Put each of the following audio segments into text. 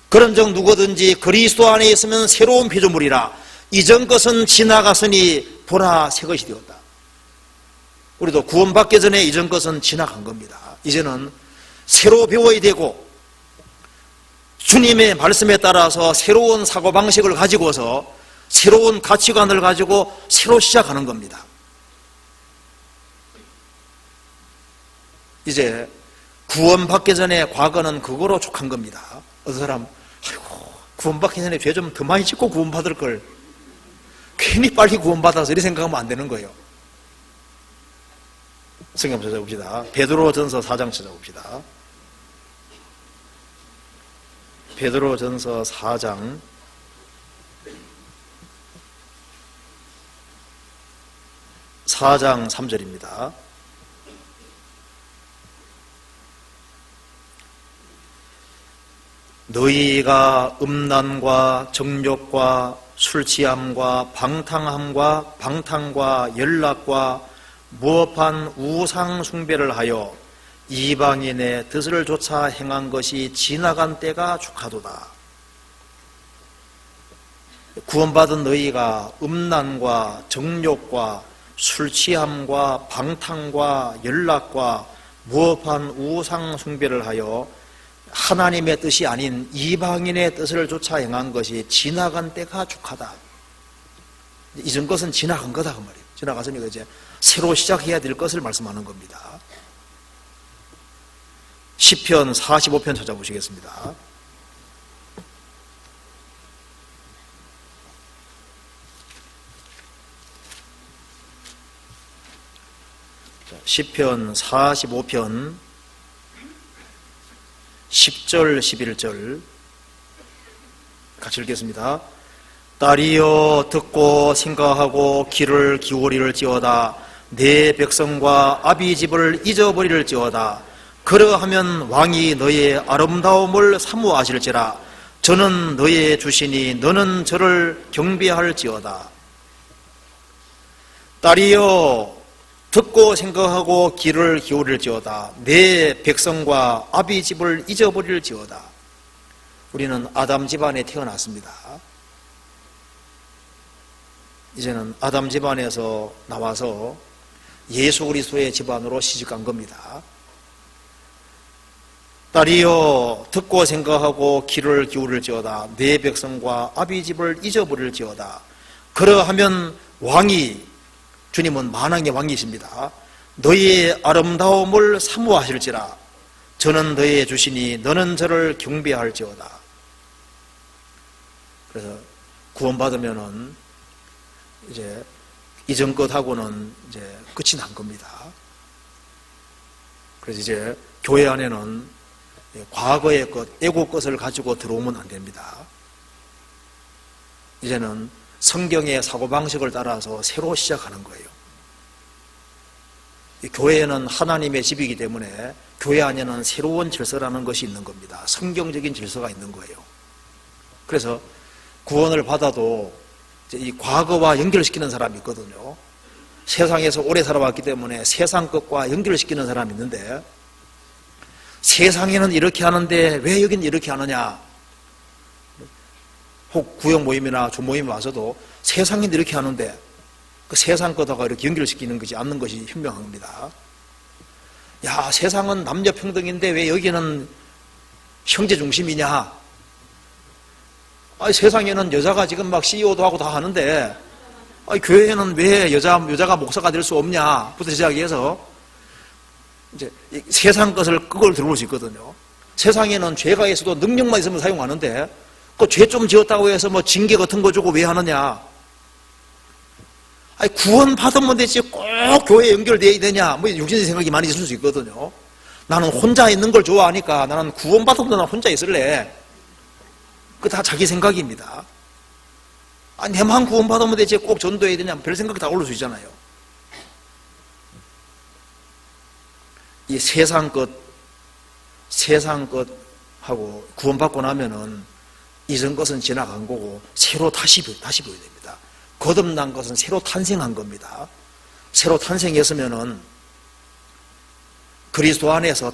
그런즉 누구든지 그리스도 안에 있으면 새로운 피조물이라. 이전 것은 지나갔으니 보라 새 것이 되었다. 우리도 구원받기 전에 이전 것은 지나간 겁니다. 이제는 새로 배워야 되고 주님의 말씀에 따라서 새로운 사고방식을 가지고서 새로운 가치관을 가지고 새로 시작하는 겁니다. 이제 구원받기 전에 과거는 그거로 족한 겁니다. 어떤 사람, 아이고 구원받기 전에 죄 좀 더 많이 짓고 구원받을 걸, 괜히 빨리 구원받아서 이렇게 생각하면 안 되는 거예요. 성경 찾아봅시다. 베드로전서 4장 찾아봅시다. 베드로전서 4장 3절입니다. 너희가 음란과 정욕과 술취함과 방탕과 연락과 무업한 우상 숭배를 하여 이방인의 뜻을 좇아 행한 것이 지나간 때가 족하도다. 구원받은 너희가 음란과 정욕과 술취함과 방탕과 연락과 무업한 우상 숭배를 하여 하나님의 뜻이 아닌 이방인의 뜻을 좇아 행한 것이 지나간 때가 족하다. 이전 것은 지나간 거다 그 말이에요. 지나갔으니까 이제 새로 시작해야 될 것을 말씀하는 겁니다. 시편 45편 찾아보시겠습니다. 시편 45편 10절 11절 같이 읽겠습니다. 딸이여 듣고 생각하고 귀를 기울이를지어다. 내 백성과 아비 집을 잊어버리를지어다. 그러하면 왕이 너의 아름다움을 사모하실지라. 저는 너의 주시니 너는 저를 경배할지어다. 딸이여 듣고 생각하고 귀를 기울일지어다. 내 백성과 아비 집을 잊어버릴지어다. 우리는 아담 집안에 태어났습니다. 이제는 아담 집안에서 나와서 예수 그리스도의 집안으로 시집간 겁니다. 딸이여 듣고 생각하고 귀를 기울일지어다. 내 백성과 아비 집을 잊어버릴지어다. 그러하면 왕이, 주님은 만왕의 왕이십니다. 너희의 아름다움을 사모하실지라. 저는 너희의 주시니 너는 저를 경배할지어다. 그래서 구원받으면은 이제 이전 것하고는 이제 끝이 난 겁니다. 그래서 이제 교회 안에는 과거의 것, 애국 것을 가지고 들어오면 안 됩니다. 이제는 성경의 사고방식을 따라서 새로 시작하는 거예요. 교회는 하나님의 집이기 때문에 교회 안에는 새로운 질서라는 것이 있는 겁니다. 성경적인 질서가 있는 거예요. 그래서 구원을 받아도 이 과거와 연결시키는 사람이 있거든요. 세상에서 오래 살아왔기 때문에 세상 것과 연결시키는 사람이 있는데, 세상에는 이렇게 하는데 왜 여기는 이렇게 하느냐. 혹 구역 모임이나 조모임에 와서도 세상에는 이렇게 하는데 그 세상 거다가 이렇게 연결시키는 것이 않는 것이 현명한 겁니다. 야, 세상은 남녀 평등인데 왜 여기는 형제 중심이냐. 아니, 세상에는 여자가 지금 막 CEO도 하고 다 하는데, 아니, 교회에는 왜 여자가 목사가 될 수 없냐부터 시작해서 이제 세상 것을 그걸 들어볼 수 있거든요. 세상에는 죄가 있어도 능력만 있으면 사용하는데, 그 죄 좀 지었다고 해서 뭐 징계 같은 거 주고 왜 하느냐. 아니, 구원 받으면 되지 꼭 교회에 연결되어야 되냐. 뭐 육신의 생각이 많이 있을 수 있거든요. 나는 혼자 있는 걸 좋아하니까 나는 구원 받으면 난 혼자 있을래. 그 다 자기 생각입니다. 아, 내만 구원 받으면 되지 꼭 전도해야 되냐. 별 생각이 다 올릴 수 있잖아요. 이 세상 것하고 구원받고 나면은 이전 것은 지나간 거고 새로 다시 보여야 됩니다. 거듭난 것은 새로 탄생한 겁니다. 새로 탄생했으면은 그리스도 안에서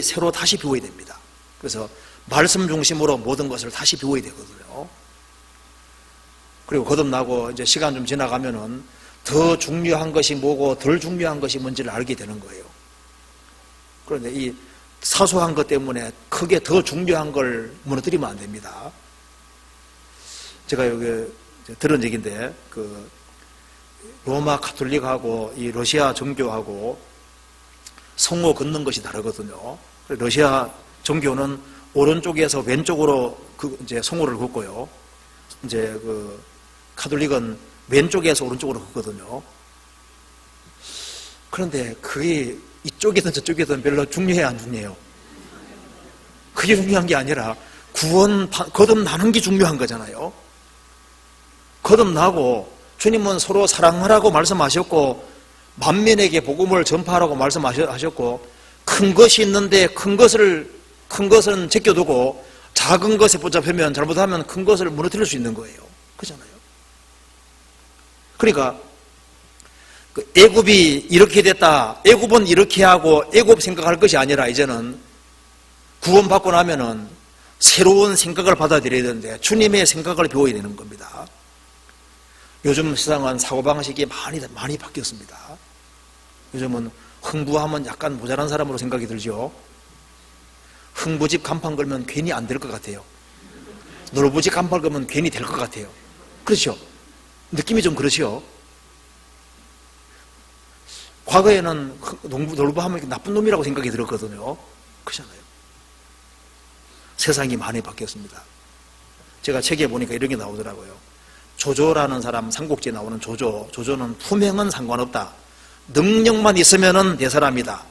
새로 다시 배워야 됩니다. 그래서 말씀 중심으로 모든 것을 다시 배워야 되거든요. 그리고 거듭나고 이제 시간 좀 지나가면은 더 중요한 것이 뭐고 덜 중요한 것이 뭔지를 알게 되는 거예요. 그런데 이 사소한 것 때문에 크게 더 중요한 걸 무너뜨리면 안 됩니다. 제가 여기 들은 얘기인데, 그 로마 가톨릭하고 이 러시아 정교하고 성호 걷는 것이 다르거든요. 러시아 정교는 오른쪽에서 왼쪽으로 이제 성호를 걷고요. 이제 그 가톨릭은 왼쪽에서 오른쪽으로 걷거든요. 그런데 그게 이쪽이든 저쪽이든 별로 중요해 안 중요해요? 그게 중요한 게 아니라 거듭나는 게 중요한 거잖아요. 거듭나고 주님은 서로 사랑하라고 말씀하셨고 만민에게 복음을 전파하라고 말씀하셨고 큰 것이 있는데 큰 것은 제껴두고 작은 것에 붙잡히면 잘못하면 큰 것을 무너뜨릴 수 있는 거예요. 그렇잖아요. 그러니까 애굽이 이렇게 됐다, 애굽은 이렇게 하고 애굽 생각할 것이 아니라 이제는 구원받고 나면은 새로운 생각을 받아들여야 되는데 주님의 생각을 배워야 되는 겁니다. 요즘 세상은 사고방식이 많이 바뀌었습니다. 요즘은 흥부하면 약간 모자란 사람으로 생각이 들죠. 흥부집 간판 걸면 괜히 안 될 것 같아요. 놀부집 간판 걸면 괜히 될 것 같아요. 그렇죠? 느낌이 좀 그렇죠? 과거에는 놀부하면 나쁜 놈이라고 생각이 들었거든요. 그렇잖아요. 세상이 많이 바뀌었습니다. 제가 책에 보니까 이런 게 나오더라고요. 조조라는 사람, 삼국지에 나오는 조조는 품행은 상관없다. 능력만 있으면은 내 사람이다.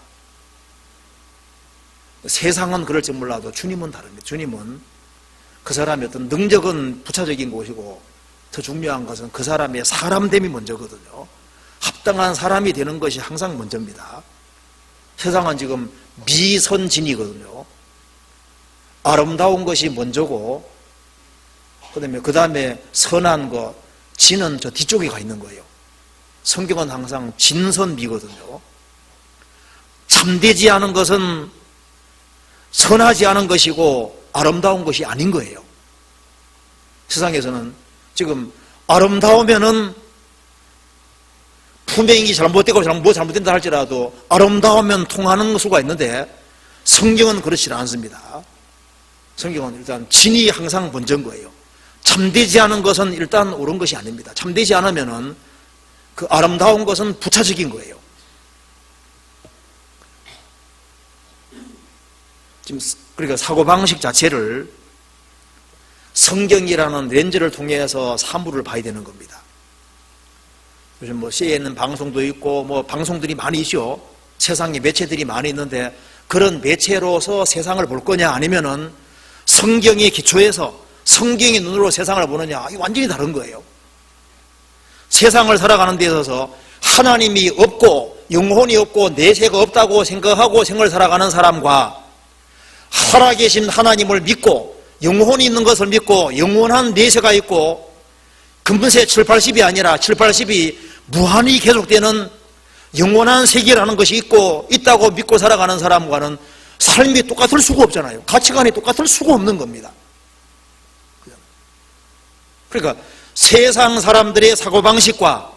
세상은 그럴지 몰라도 주님은 다릅니다. 주님은 그 사람의 어떤 능력은 부차적인 것이고 더 중요한 것은 그 사람의 사람됨이 먼저거든요. 합당한 사람이 되는 것이 항상 먼저입니다. 세상은 지금 미선진이거든요. 아름다운 것이 먼저고 그 다음에 선한 것, 진은 저 뒤쪽에 가 있는 거예요. 성경은 항상 진선미거든요. 참되지 않은 것은 선하지 않은 것이고 아름다운 것이 아닌 거예요. 세상에서는 지금 아름다우면은 품행이 잘못되고 잘못된다 할지라도 아름다우면 통하는 수가 있는데 성경은 그렇지 않습니다. 성경은 일단 진이 항상 먼저인 거예요. 참되지 않은 것은 일단 옳은 것이 아닙니다. 참되지 않으면은 그 아름다운 것은 부차적인 거예요. 지금 그러니까 사고방식 자체를 성경이라는 렌즈를 통해서 사물을 봐야 되는 겁니다. 요즘 뭐 CNN 방송도 있고 뭐 방송들이 많이 있죠. 세상에 매체들이 많이 있는데 그런 매체로서 세상을 볼 거냐 아니면은 성경의 기초에서 성경의 눈으로 세상을 보느냐, 이게 완전히 다른 거예요. 세상을 살아가는 데 있어서 하나님이 없고 영혼이 없고 내세가 없다고 생각하고 생을 살아가는 사람과 살아계신 하나님을 믿고 영혼이 있는 것을 믿고 영원한 내세가 있고 금세 7, 80이 아니라 7, 80이 무한히 계속되는 영원한 세계라는 것이 있다고 믿고 살아가는 사람과는 삶이 똑같을 수가 없잖아요. 가치관이 똑같을 수가 없는 겁니다. 그러니까 세상 사람들의 사고방식과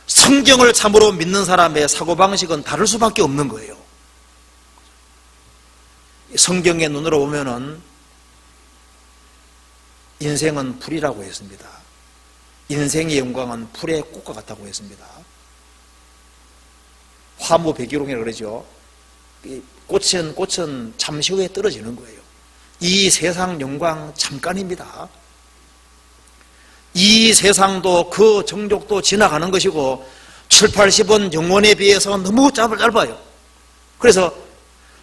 성경을 참으로 믿는 사람의 사고방식은 다를 수밖에 없는 거예요. 성경의 눈으로 보면은 인생은 풀이라고 했습니다. 인생의 영광은 풀의 꽃과 같다고 했습니다. 화무백일홍이라고 그러죠. 꽃은 잠시 후에 떨어지는 거예요. 이 세상 영광 잠깐입니다. 이 세상도 그 정욕도 지나가는 것이고 7, 80은 영혼에 비해서 너무 짧아요. 그래서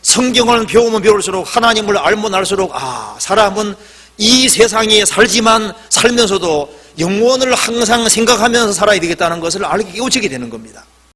성경을 배우면 배울수록 하나님을 알면 알수록 사람은 이 세상에 살면서도 영혼을 항상 생각하면서 살아야 되겠다는 것을 알게 깨우치게 되는 겁니다.